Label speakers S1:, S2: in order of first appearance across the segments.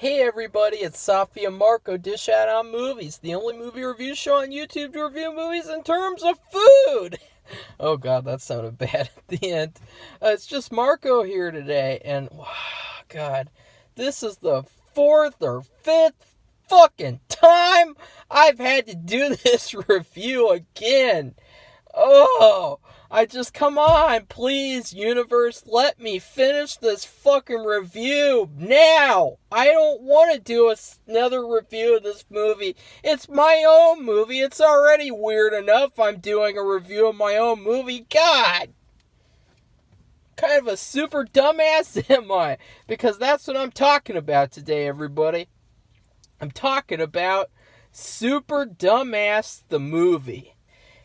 S1: Hey everybody, it's Sofia Marco, Dish Out on Movies, the only movie review show on YouTube to review movies in terms of food. Oh god, that sounded bad at the end. It's just Marco here today, and god, this is the fourth or fifth fucking time I've had to do this review again. Oh, come on, please, universe, let me finish this fucking review now. I don't want to do another review of this movie. It's my own movie. It's already weird enough I'm doing a review of my own movie. God, kind of a super dumbass am I? Because that's what I'm talking about today, everybody. I'm talking about Super Dumbass the movie.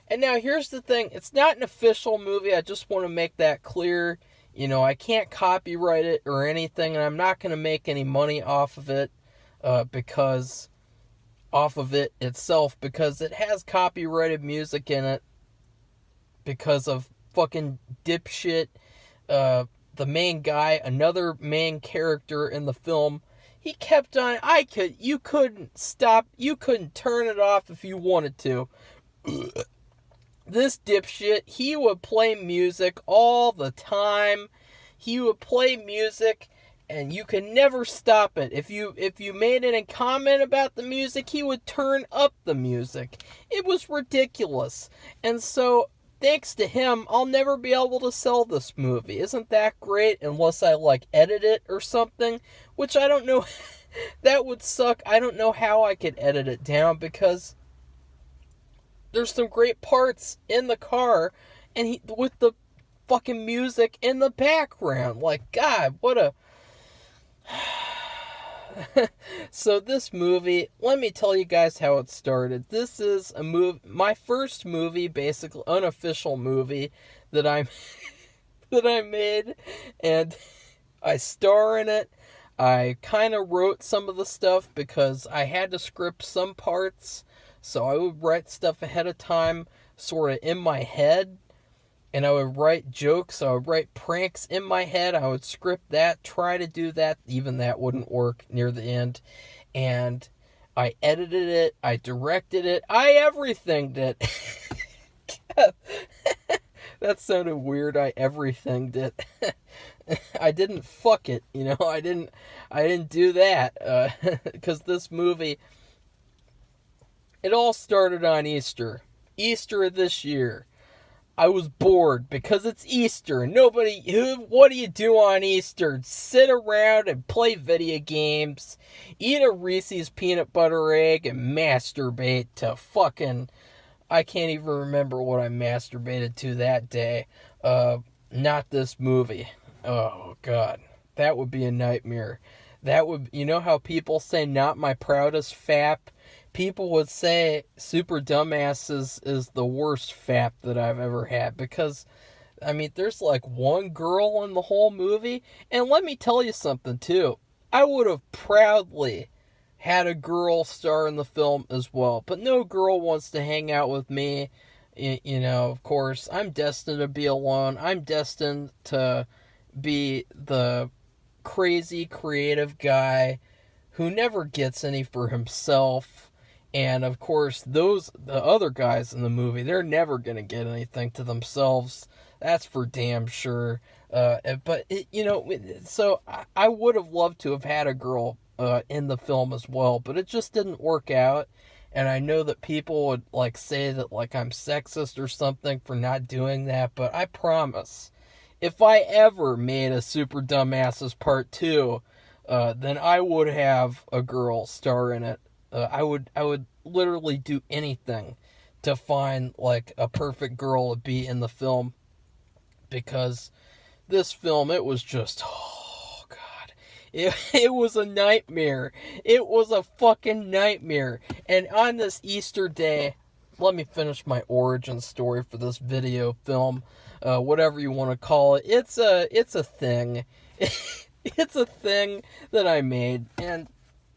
S1: And now here's the thing, it's not an official movie, I just want to make that clear. You know, I can't copyright it or anything, and I'm not going to make any money off of it, because it has copyrighted music in it, because of fucking dipshit, the main guy, another main character in the film. He kept on, you couldn't turn it off if you wanted to. This dipshit, he would play music all the time. He would play music, and you could never stop it. If you made any comment about the music, he would turn up the music. It was ridiculous. And so, thanks to him, I'll never be able to sell this movie. Isn't that great? Unless I, edit it or something, which I don't know. That would suck. I don't know how I could edit it down, because there's some great parts in the car, and with the fucking music in the background. God, what a... So this movie, let me tell you guys how it started. This is my first movie, basically unofficial movie that I made, and I star in it. I kind of wrote some of the stuff because I had to script some parts. So I would write stuff ahead of time, sort of in my head, and I would write jokes, I would write pranks in my head, I would script that, try to do that, even that wouldn't work near the end, and I edited it, I directed it, I everythinged it. That sounded weird, I everythinged it. I didn't fuck it, I didn't do that, because this movie... It all started on Easter. Easter of this year. I was bored because it's Easter. What do you do on Easter? Sit around and play video games, eat a Reese's peanut butter egg, and masturbate to fucking... I can't even remember what I masturbated to that day. Not this movie. Oh, God. That would be a nightmare. You know how people say not my proudest fap? People would say Super Dumbass is the worst fap that I've ever had, because, there's one girl in the whole movie, and let me tell you something too, I would have proudly had a girl star in the film as well, but no girl wants to hang out with me. Of course, I'm destined to be alone. I'm destined to be the crazy creative guy who never gets any for himself. And of course, the other guys in the movie, they're never going to get anything to themselves. That's for damn sure. So I would have loved to have had a girl in the film as well, but it just didn't work out. And I know that people would say that I'm sexist or something for not doing that, but I promise, if I ever made a Super Dumbasses Part 2, then I would have a girl star in it. I would literally do anything to find a perfect girl to be in the film, because this film, it was just, oh god, it was a nightmare. It was a fucking nightmare. And on this Easter day, let me finish my origin story for this video film, whatever you want to call it. It's a thing. It's a thing that I made, and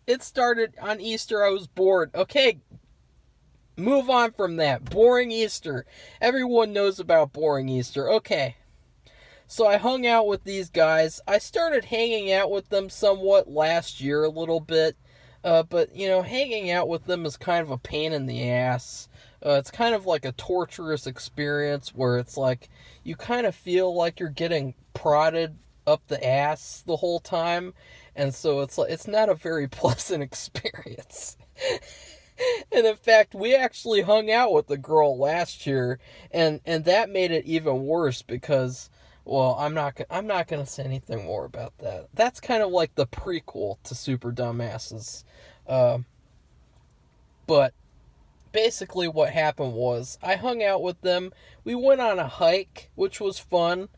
S1: it started on Easter. I was bored. Okay, move on from that. Boring Easter. Everyone knows about boring Easter. Okay. So I hung out with these guys. I started hanging out with them somewhat last year a little bit. But, hanging out with them is kind of a pain in the ass. It's kind of like a torturous experience where it's like you kind of feel like you're getting prodded up the ass the whole time. And so it's not a very pleasant experience. And in fact, we actually hung out with the girl last year, and that made it even worse because, well, I'm not gonna say anything more about that. That's kind of like the prequel to Super Dumbasses. But basically, what happened was I hung out with them. We went on a hike, which was fun.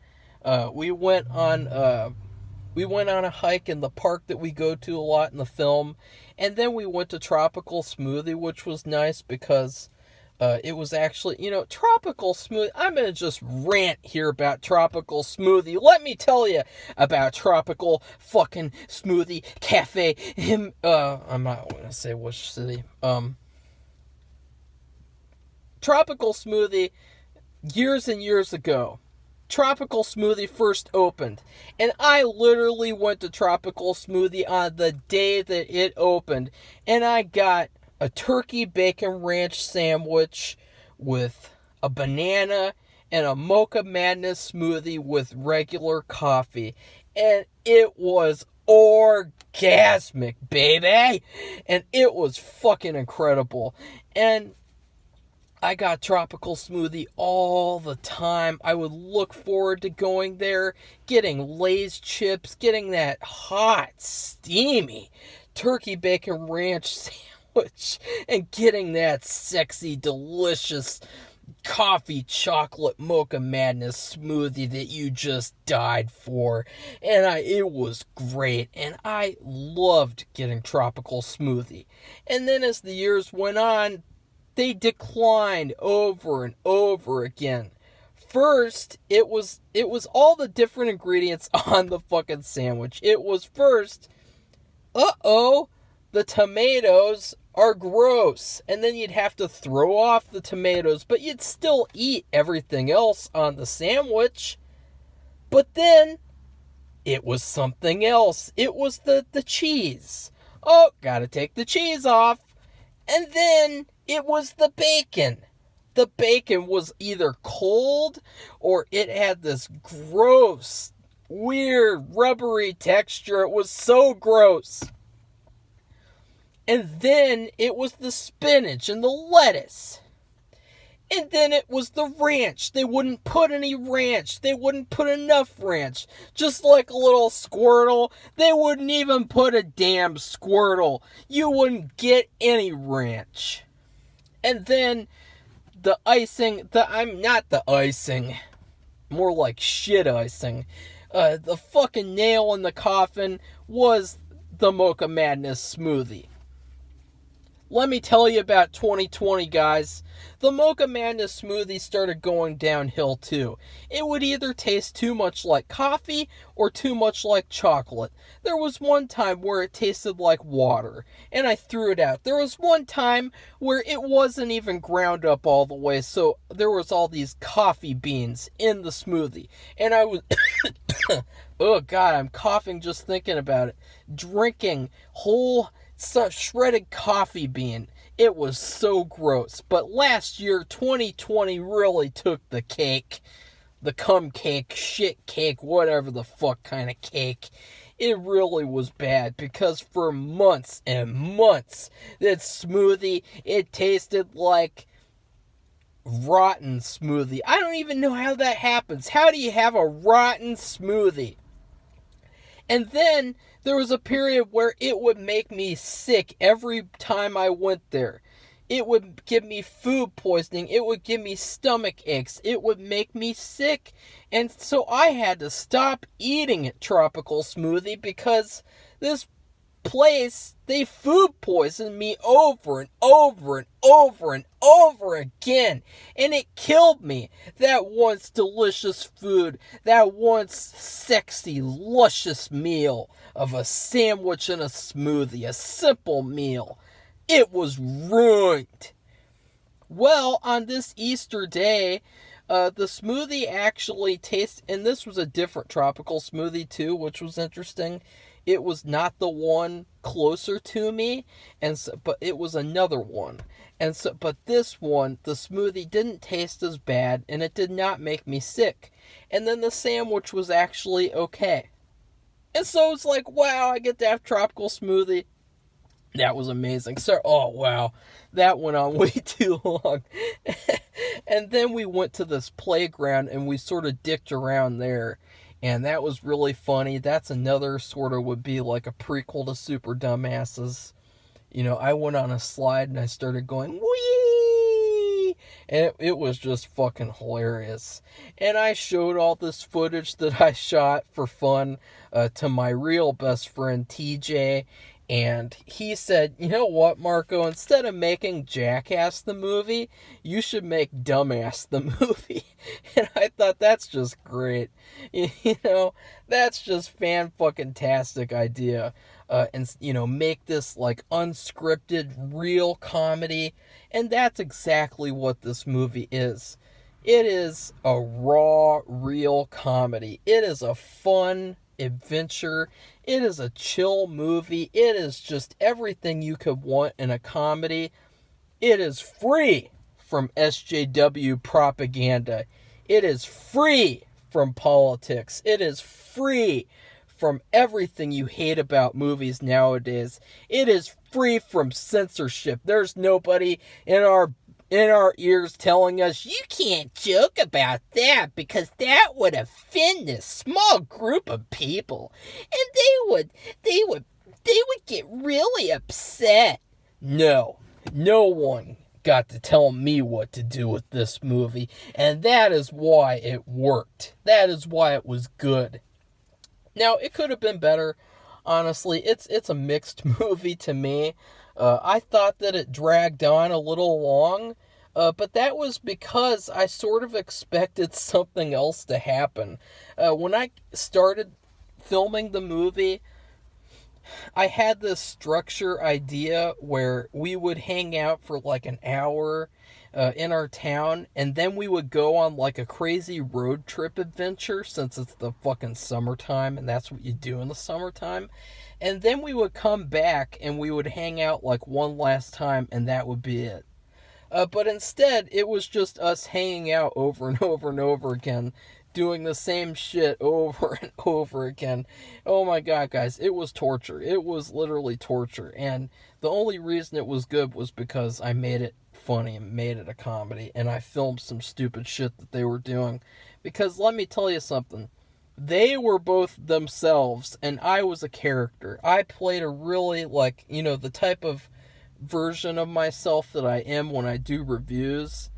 S1: We went on a hike in the park that we go to a lot in the film, and then we went to Tropical Smoothie, which was nice because it was actually, Tropical Smoothie. I'm going to just rant here about Tropical Smoothie. Let me tell you about Tropical fucking Smoothie Cafe. I'm not going to say which city. Tropical Smoothie, years and years ago, Tropical Smoothie first opened, and I literally went to Tropical Smoothie on the day that it opened, and I got a turkey bacon ranch sandwich with a banana and a Mocha Madness smoothie with regular coffee, and it was orgasmic, baby, and it was fucking incredible. And I got Tropical Smoothie all the time. I would look forward to going there, getting Lay's chips, getting that hot, steamy turkey bacon ranch sandwich, and getting that sexy, delicious coffee chocolate Mocha Madness smoothie that you just died for. And it was great, and I loved getting Tropical Smoothie. And then as the years went on, they declined over and over again. First, it was all the different ingredients on the fucking sandwich. It was first, the tomatoes are gross. And then you'd have to throw off the tomatoes, but you'd still eat everything else on the sandwich. But then, it was something else. It was the cheese. Oh, gotta take the cheese off. And then it was the bacon. The bacon was either cold or it had this gross, weird, rubbery texture. It was so gross. And then it was the spinach and the lettuce. And then it was the ranch. They wouldn't put any ranch. They wouldn't put enough ranch. Just like a little Squirtle, they wouldn't even put a damn Squirtle. You wouldn't get any ranch. And then the icing, not the icing, more like shit icing. The fucking nail in the coffin was the Mocha Madness smoothie. Let me tell you about 2020, guys. The Mocha Madness smoothie started going downhill too. It would either taste too much like coffee or too much like chocolate. There was one time where it tasted like water, and I threw it out. There was one time where it wasn't even ground up all the way, so there was all these coffee beans in the smoothie. And I was... oh God, I'm coughing just thinking about it. Drinking whole... shredded coffee bean. It was so gross. But last year, 2020 really took the cake. The cum cake, shit cake, whatever the fuck kind of cake. It really was bad because for months and months, that smoothie, it tasted like rotten smoothie. I don't even know how that happens. How do you have a rotten smoothie? And then there was a period where it would make me sick every time I went there. It would give me food poisoning. It would give me stomach aches. It would make me sick. And so I had to stop eating at Tropical Smoothie because this place, they food poisoned me over and over and over and over again. And it killed me. That once delicious food, that once sexy, luscious meal of a sandwich and a smoothie, a simple meal. It was ruined. Well, on this Easter day, The smoothie actually tastes, and this was a different tropical smoothie too, which was interesting. It was not the one closer to me, and so, but it was another one. And so, but this one, the smoothie didn't taste as bad, and it did not make me sick. And then the sandwich was actually okay. And so it's like, wow, I get to have tropical smoothie. That was amazing. So, oh wow, that went on way too long. And then we went to this playground and we sort of dicked around there. And that was really funny. That's another sort of would be like a prequel to Super Dumbasses. You know, I went on a slide and I started going, wee! And it was just fucking hilarious. And I showed all this footage that I shot for fun to my real best friend, TJ. And he said, you know what, Marco, instead of making Jackass the movie, you should make Dumbass the movie. And I thought, that's just great. You know, that's just fan-fucking-tastic idea. And, you know, make this, like, unscripted, real comedy. And that's exactly what this movie is. It is a raw, real comedy. It is a fun adventure. It is a chill movie. It is just everything you could want in a comedy. It is free from SJW propaganda. It is free from politics. It is free from everything you hate about movies nowadays. It is free from censorship. There's nobody in our ears telling us, you can't joke about that because that would offend this small group of people and they would get really upset. No one got to tell me what to do with this movie, and that is why it worked. That is why it was good. Now, it could have been better. Honestly, it's a mixed movie to me. I thought that it dragged on a little long, but that was because I sort of expected something else to happen. When I started filming the movie, I had this structure idea where we would hang out for like an hour in our town, and then we would go on like a crazy road trip adventure since it's the fucking summertime and that's what you do in the summertime. And then we would come back and we would hang out like one last time and that would be it. But instead, it was just us hanging out over and over and over again, doing the same shit over and over again. Oh my god, guys, it was torture. It was literally torture. And the only reason it was good was because I made it funny and made it a comedy, and I filmed some stupid shit that they were doing. Because let me tell you something. They were both themselves, and I was a character. I played a really, like, you know, the type of version of myself that I am when I do reviews.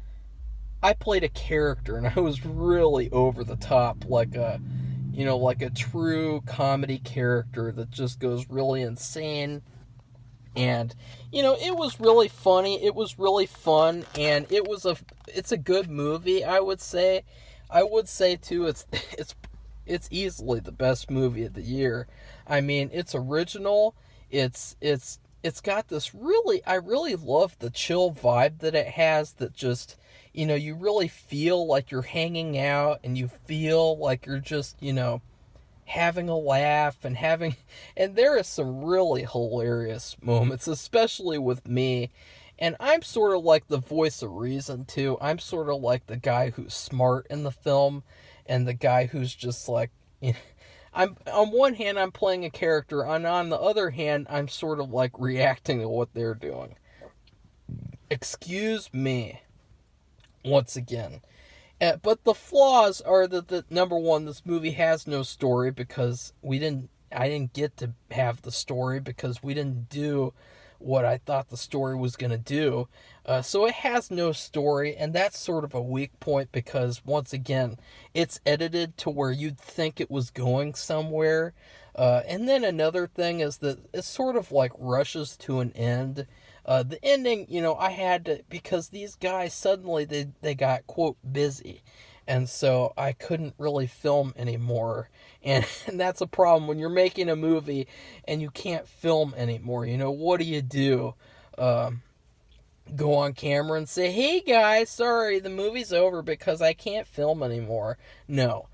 S1: I played a character, and I was really over the top, like a, you know, like a true comedy character that just goes really insane. And, you know, it was really funny, it was really fun, and it's a good movie, I would say. I would say, too, it's easily the best movie of the year. I mean, it's original, it's got this really, I really love the chill vibe that it has that just, you know, you really feel like you're hanging out and you feel like you're just, you know, having a laugh and there are some really hilarious moments, especially with me. And I'm sort of like the voice of reason too. I'm sort of like the guy who's smart in the film and the guy who's just like, you know, I'm on one hand I'm playing a character, and on the other hand I'm sort of like reacting to what they're doing. Excuse me. Once again. But the flaws are that number one, this movie has no story because I didn't get to have the story because we didn't do what I thought the story was going to do. So it has no story, and that's sort of a weak point because, once again, it's edited to where you'd think it was going somewhere. And then another thing is that it sort of like rushes to an end. The ending, you know, I had to, because these guys suddenly, they got, quote, busy. And so I couldn't really film anymore. And that's a problem when you're making a movie and you can't film anymore. You know, what do you do? go on camera and say, hey guys, sorry, the movie's over because I can't film anymore. No.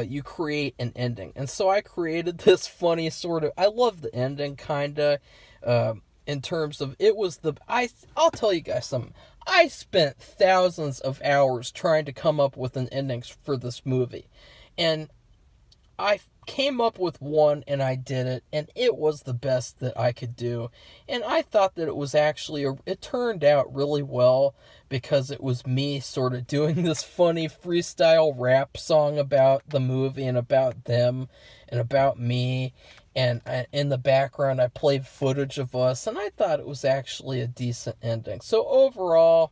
S1: You create an ending. And so I created this funny sort of, I love the ending kind of, in terms of, it was I'll tell you guys something. I spent thousands of hours trying to come up with an ending for this movie. And I came up with one and I did it, and it was the best that I could do. And I thought that it was actually, it turned out really well because it was me sort of doing this funny freestyle rap song about the movie and about them and about me. And in the background, I played footage of us, and I thought it was actually a decent ending. So overall,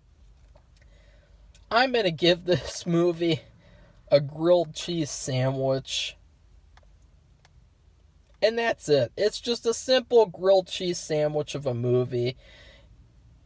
S1: I'm going to give this movie a grilled cheese sandwich. And that's it. It's just a simple grilled cheese sandwich of a movie.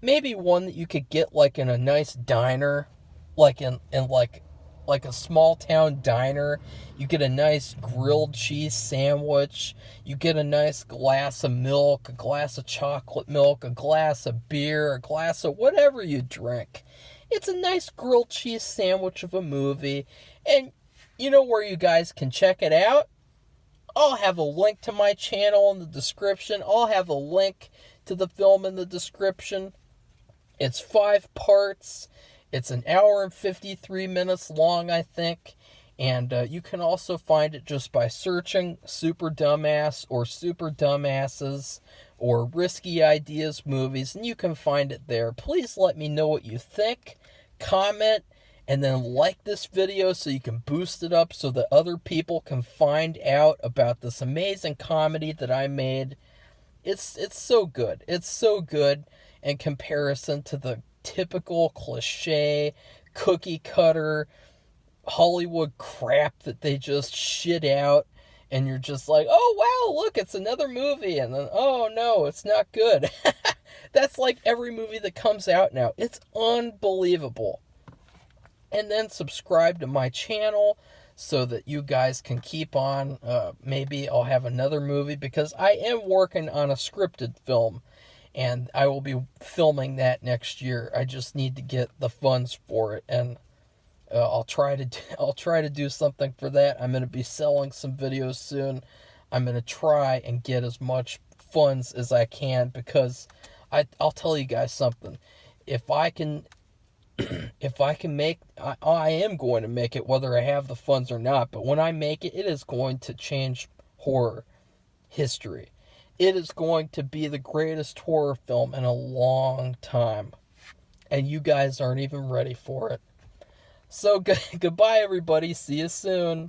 S1: Maybe one that you could get like in a nice diner, like in like a small town diner. You get a nice grilled cheese sandwich. You get a nice glass of milk, a glass of chocolate milk, a glass of beer, a glass of whatever you drink. It's a nice grilled cheese sandwich of a movie. And you know where you guys can check it out? I'll have a link to my channel in the description. I'll have a link to the film in the description. It's 5 parts. It's an hour and 53 minutes long, I think. And you can also find it just by searching Super Dumbass or Super Dumbasses or Risky Ideas Movies, and you can find it there. Please let me know what you think. Comment. And then like this video so you can boost it up so that other people can find out about this amazing comedy that I made. It's so good. It's so good in comparison to the typical cliche, cookie cutter, Hollywood crap that they just shit out. And you're just like, oh wow, look, it's another movie. And then, oh no, it's not good. That's like every movie that comes out now. It's unbelievable. And then subscribe to my channel so that you guys can keep on. Maybe I'll have another movie because I am working on a scripted film, and I will be filming that next year. I just need to get the funds for it, and I'll try to do something for that. I'm going to be selling some videos soon. I'm going to try and get as much funds as I can because I'll tell you guys something. If I can make, I am going to make it whether I have the funds or not, but when I make it, it is going to change horror history. It is going to be the greatest horror film in a long time, and you guys aren't even ready for it. So, goodbye everybody, see you soon.